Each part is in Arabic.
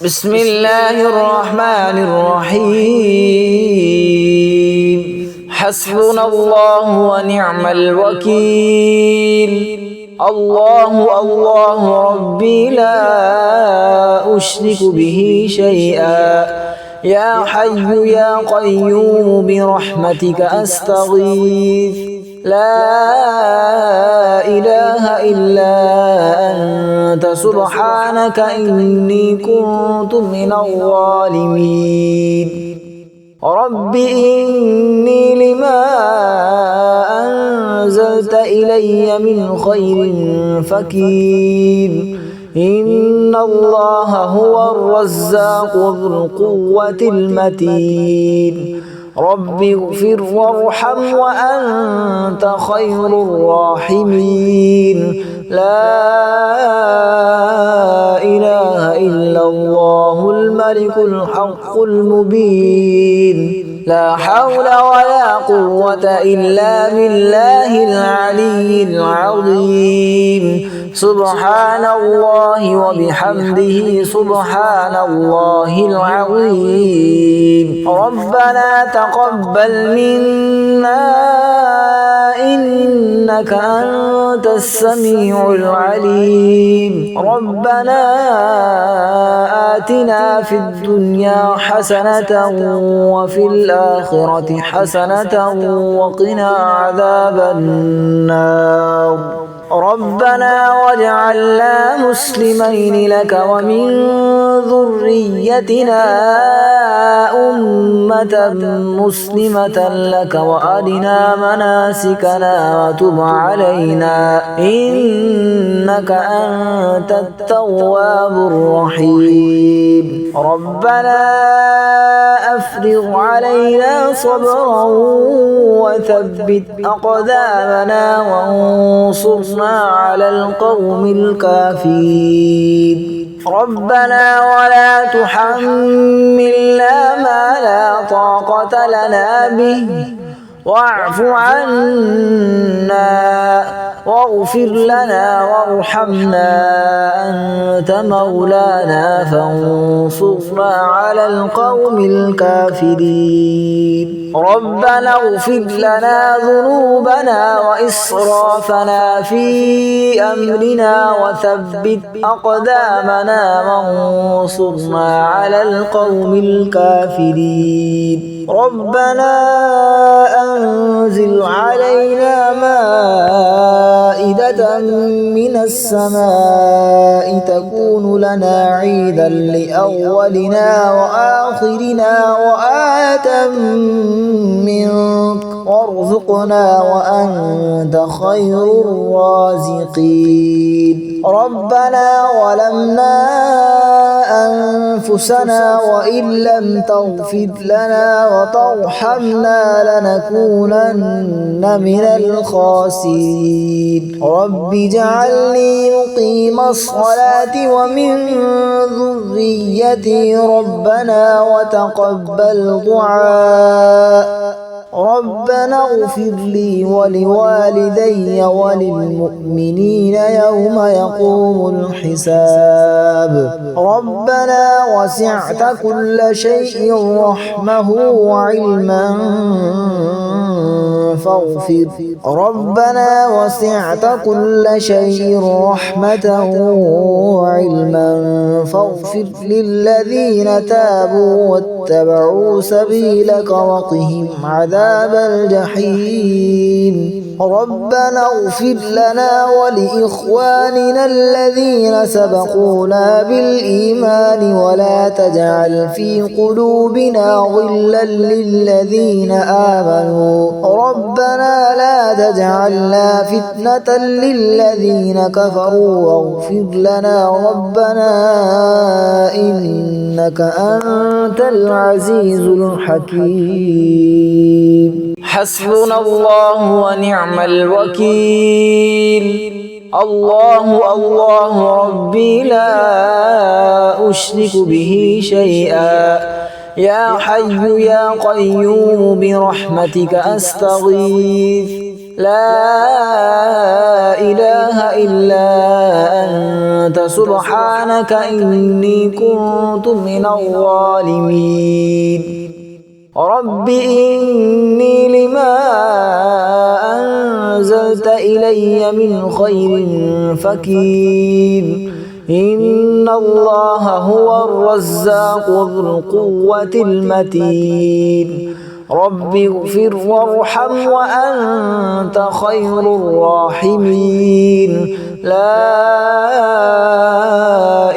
بسم الله الرحمن الرحيم. حسبنا الله ونعم الوكيل. الله الله ربي لا أشرك به شيئا. يا حي يا قيوم برحمتك أستغيث. لا إله إلا أنت سبحانك إني كنت من الظالمين. رب إني لما أنزلت إلي من خير فقير. إن الله هو الرزاق ذو القوة المتين. رب اغفر وارحم وأنت خير الراحمين. لا إله إلا الله الملك الحق المبين. لا حول ولا قوة إلا بالله العلي العظيم. سبحان الله وبحمده سبحان الله العظيم. ربنا تقبل منا إنك أنت السميع العليم. ربنا آتنا في الدنيا حسنة وفي الآخرة حسنة وقنا عذاب النار. ربنا واجعلنا مسلمين لك ومن ذريتنا أمة مسلمة لك وأرنا مناسكنا وتب علينا إنك أنت التواب الرحيم. ربنا أفرغ علينا صبرا وثبت أقدامنا وانصرنا على القوم الكافرين. ربنا ولا تحملنا ما لا طاقة لنا به واعف عنا واغفر لنا وارحمنا أنت مولانا فانصرنا على القوم الكافرين. ربنا اغفر لنا ذنوبنا وإسرافنا في أمرنا وثبت أقدامنا وانصرنا على القوم الكافرين. ربنا أنزل علينا مائدة من السماء تكون لنا عيدا لأولنا وآخرنا وآية منك وارزقنا وأنت خير الرازقين. ربنا ظلمنا أنفسنا وإن لم تغفر لنا وترحمنا لنكونن من الخاسرين. رب اجعلني مقيم الصلاة ومن ذريتي ربنا وتقبل دعاء. ربنا اغفر لي ولوالدي وللمؤمنين يوم يقوم الحساب. ربنا وسعت كل شيء رحمه وعلما فاغفر. ربنا وسعت كل شيء رحمة وعلما فاغفر للذين تابوا واتبعوا سبيلك وقهم عذاب الجحيم. ربنا اغفر لنا ولإخواننا الذين سبقونا بالإيمان ولا تجعل في قلوبنا غلا للذين آمنوا. ربنا لا تجعلنا فتنة للذين كفروا واغفر لنا ربنا إنك أنت العزيز الحكيم. حسبنا الله ونعم الوكيل. الله الله ربي لا أشرك به شيئا. يا حي يا قيوم برحمتك أستغيث. لا إله إلا أنت سبحانك إني كنت من الظالمين رب إني لما أنزلت إلي من خير فقير إن الله هو الرزاق ذو القوة المتين رب اغفر وارحم وأنت خير الراحمين لا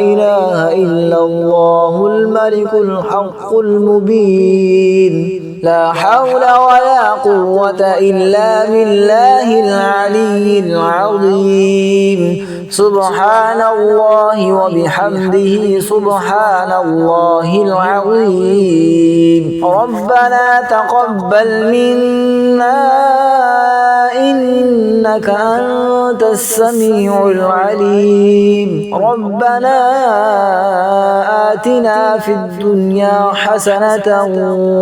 إله إلا الله الملك الحق المبين لا حول ولا قوة إلا بالله العلي العظيم سبحان الله وبحمده سبحان الله العظيم ربنا تقبل منا إنك أنت السميع العليم ربنا آتنا في الدنيا حسنة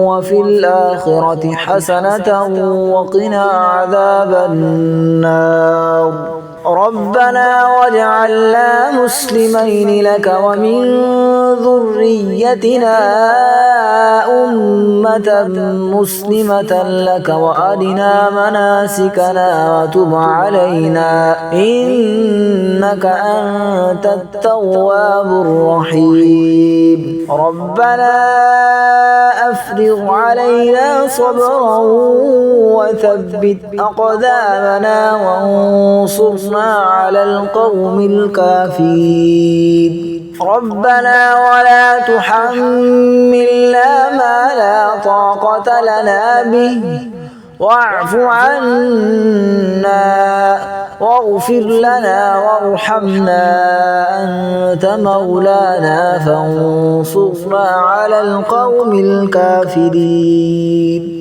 وفي الآخرة حسنة وقنا عذاب النار ربنا واجعلنا مسلمين لك ومن ذريتنا أمة مسلمة لك وأرنا مناسكنا وتب علينا إنك أنت التواب الرحيم ربنا أفرغ علينا صبرا وثبت أقدامنا وانصرنا على القوم الكافرين ربنا ولا تحملنا ما لا طاقة لنا به واعف عنا واغفر لنا وارحمنا أنت مولانا فانصرنا على القوم الكافرين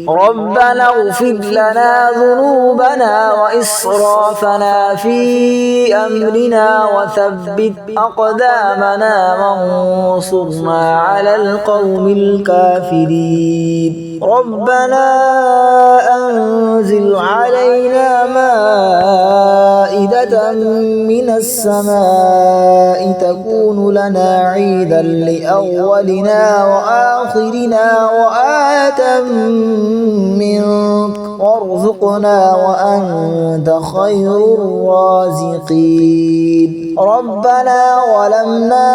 ربنا اغفر لنا ذنوبنا وإسرافنا في أمرنا وثبت أقدامنا وانصرنا على القوم الكافرين ربنا أنزل علينا مائدة من السماء تكون لنا عيدا لأولنا وآخرنا وآية منك وارزقنا وأنت خير الرازقين ربنا ظلمنا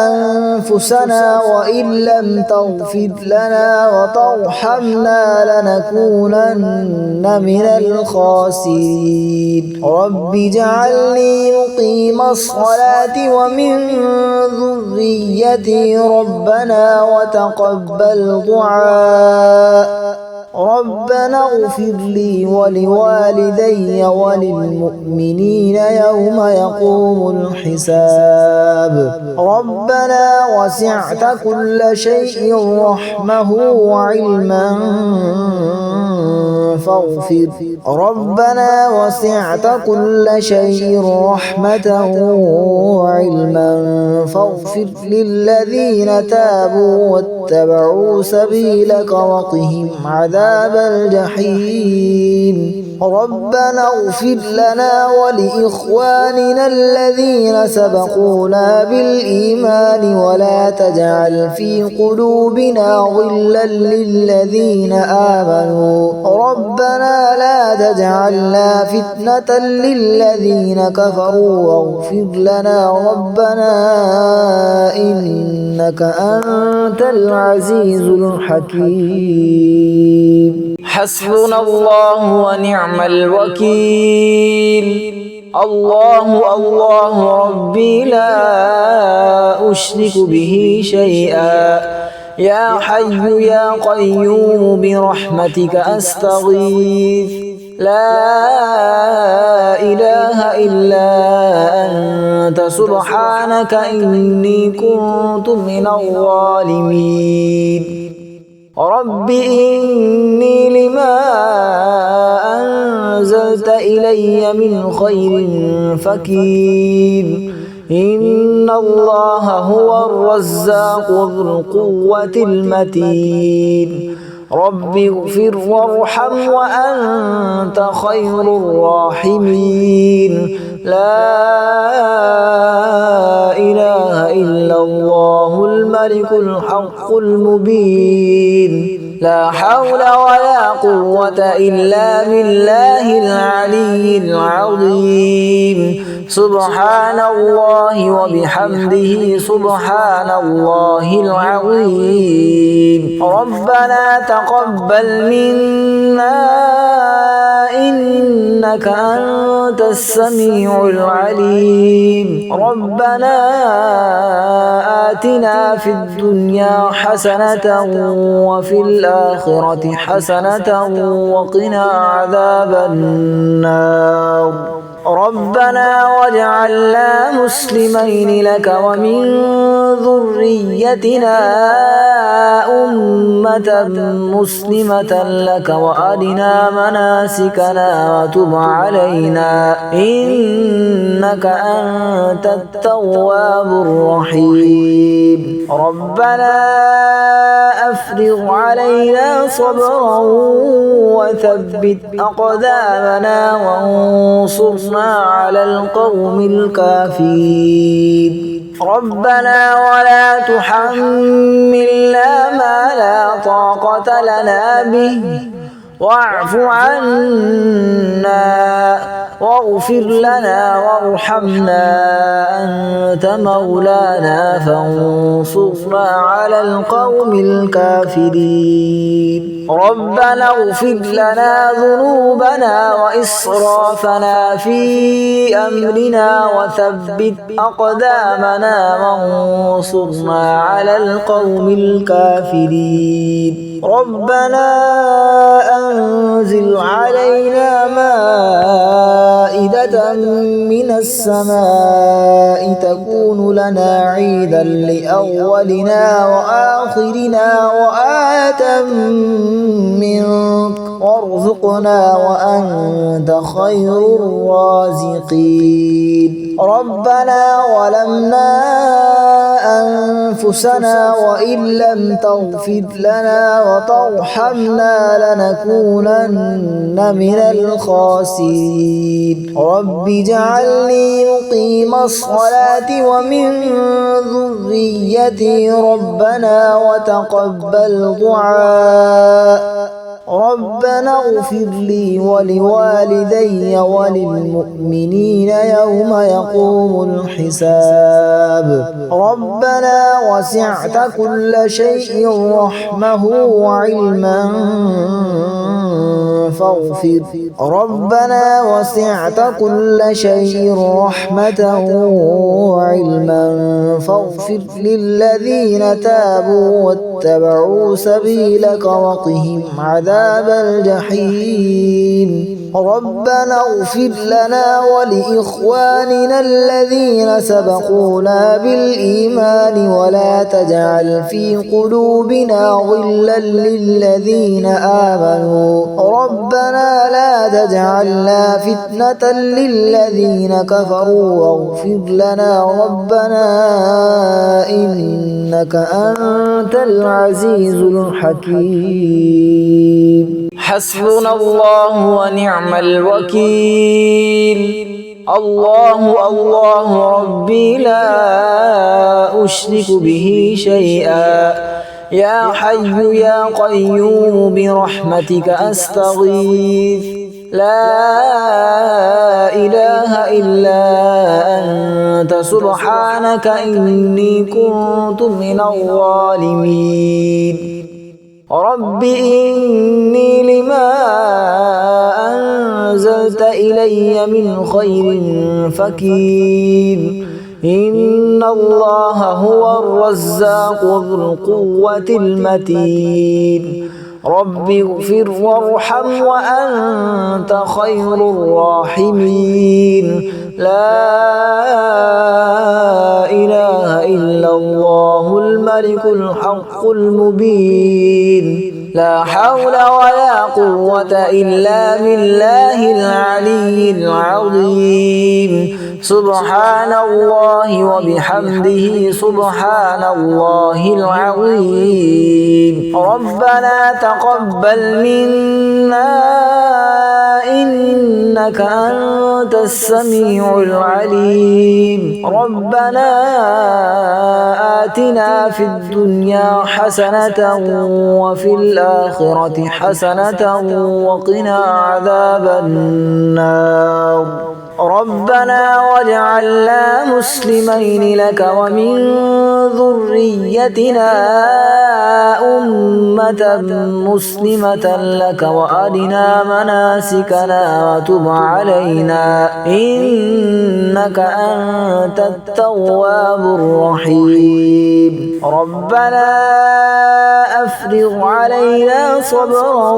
أنفسنا وإن لم تغفر لنا وترحمنا لنكونن من الخاسرين رب اجعلني مقيم الصلاة ومن ذريتي ربنا وتقبل دعاء ربنا اغفر لي ولوالدي وللمؤمنين يوم يقوم الحساب ربنا وسعت كل شيء رحمه وعلما فاغفر ربنا وسعت كل شيء رحمة وعلما فاغفر للذين تابوا واتبعوا سبيلك وقهم عذاب الجحيم ربنا اغفر لنا ولإخواننا الذين سبقونا بالإيمان ولا تجعل في قلوبنا غلا للذين آمنوا ربنا لا تجعلنا فتنة للذين كفروا واغفر لنا ربنا إنك أنت العزيز الحكيم حسبنا الله ونعم الوكيل الله الله ربي لا أشرك به شيئا يا حي يا قيوم برحمتك أستغيث لا إله إلا أنت سبحانك إني كنت من الظالمين رب إني لما أنزلت إلي من خير فقير إن الله هو الرزاق ذو القوة المتين رب اغفر وارحم وأنت خير الراحمين. لا إله إلا الله الملك الحق المبين. لا حول ولا قوة إلا بالله العلي العظيم. سبحان الله وبحمده سبحان الله العظيم. ربنا تقبل منا إنك أنت السميع العليم. ربنا آتنا في الدنيا حسنة وفي الآخرة حسنة وقنا عذاب النار. ربنا واجعلنا مسلمين لك ومن ذريتنا أمة مسلمة لك وأرنا مناسكنا وتب علينا إنك أنت التواب الرحيم. ربنا أفرغ علينا صبرا وثبت أقدامنا وانصرنا على القوم الكافرين. ربنا ولا تحملنا ما لا طاقة لنا به واعف عنا واغفر لنا وارحمنا أنت مولانا فانصرنا على القوم الكافرين. ربنا اغفر لنا ذنوبنا وإسرافنا في أمرنا وثبت أقدامنا وانصرنا على القوم الكافرين. ربنا أنزل علينا مائدة من السماء تكون لنا عيدا لأولنا وآخرنا وآية منك وارزقنا وأنت خير الرازقين. ربنا ظلمنا أنفسنا وإن لم تغفر لنا وترحمنا لنكونن من الخاسرين. رب اجعلني مقيم الصلاة ومن ذريتي ربنا وتقبل دعاء. ربنا اغفر لي ولوالدي وللمؤمنين يوم يقوم الحساب. ربنا وسعت كل شيء رحمه وعلما فاغفر. ربنا وسعت كل شيء رحمة وعلما فاغفر للذين تابوا واتبعوا سبيلك وقهم عذاب الجحيم. ربنا اغفر لنا ولإخواننا الذين سبقونا بالإيمان ولا تجعل في قلوبنا غلا للذين آمنوا ربنا لا تجعلنا فتنة للذين كفروا واغفر لنا ربنا إنك أنت العزيز الحكيم. حسبنا الله ونعم الوكيل. الله الله ربي لا أشرك به شيئا. يا حي يا قيوم برحمتك أستغيث. لا إله إلا أنت سبحانك إني كنت من الظالمين. رب إني لما أنزلت إلي من خير فقير. إن الله هو الرزاق ذو القوة المتين. رب اغفر وارحم وأنت خير الراحمين. لا إله إلا الله الملك الحق المبين. لا حول ولا قوة إلا بالله العلي العظيم. سبحان الله وبحمده سبحان الله العظيم. ربنا تقبل منا إنك أنت السميع العليم. ربنا آتنا في الدنيا حسنة وفي الآخرة حسنة وقنا عذاب النار. ربنا واجعلنا مسلمين لك ومن ذريتنا أمة مسلمة لك وأرنا مناسكنا وتب علينا إنك أنت التواب الرحيم. ربنا أفرغ علينا صبرا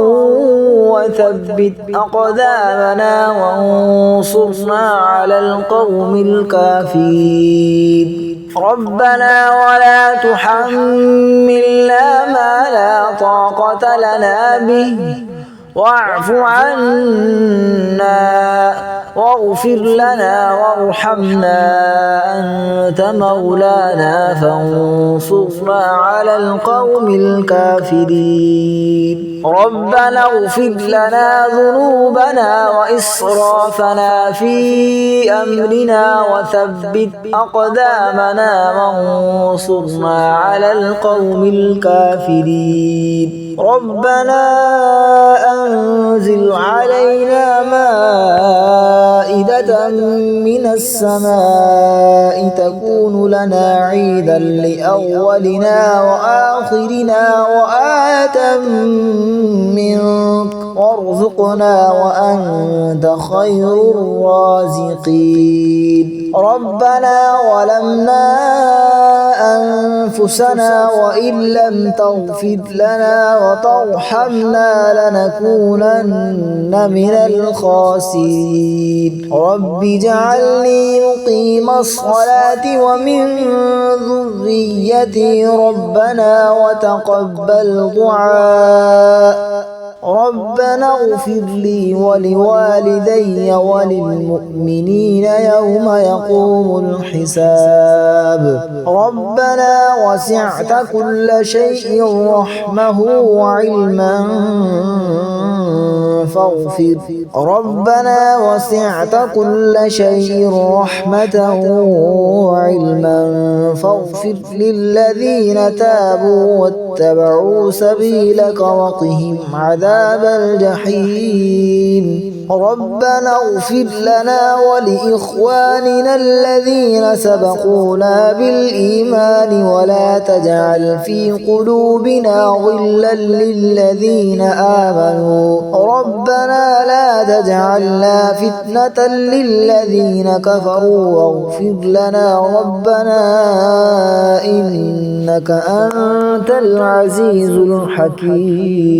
وثبت أقدامنا وانصرنا على القوم الكافرين. ربنا ولا تحملنا ما لا طاقة لنا به واعف عنا واغفر لنا وارحمنا أنت مولانا فانصرنا على القوم الكافرين. ربنا اغفر لنا ذنوبنا وإسرافنا في أمرنا وثبت أقدامنا وانصرنا على القوم الكافرين. ربنا أنزل علينا مائدة من السماء تكون لنا عيدا لأولنا وآخرنا وآية منك وارزقنا وأنت خير الرازقين. ربنا ظلمنا أنفسنا وإن لم تغفر لنا وترحمنا لنكونن من الخاسرين. رب اجعلني مقيم الصلاة ومن ذريتي ربنا وتقبل دعاء. ربنا اغفر لي ولوالدي وللمؤمنين يوم يقوم الحساب. ربنا وسعت كل شيء رحمه وعلما فاغفر. ربنا وسعت كل شيء رحمة وعلما فاغفر للذين تابوا واتبعوا سبيلك وقهم عذاب الجحيم. ربنا اغفر لنا ولإخواننا الذين سبقونا بالإيمان ولا تجعل في قلوبنا غلا للذين آمنوا ربنا لا تجعلنا فتنة للذين كفروا واغفر لنا ربنا إنك أنت العزيز الحكيم.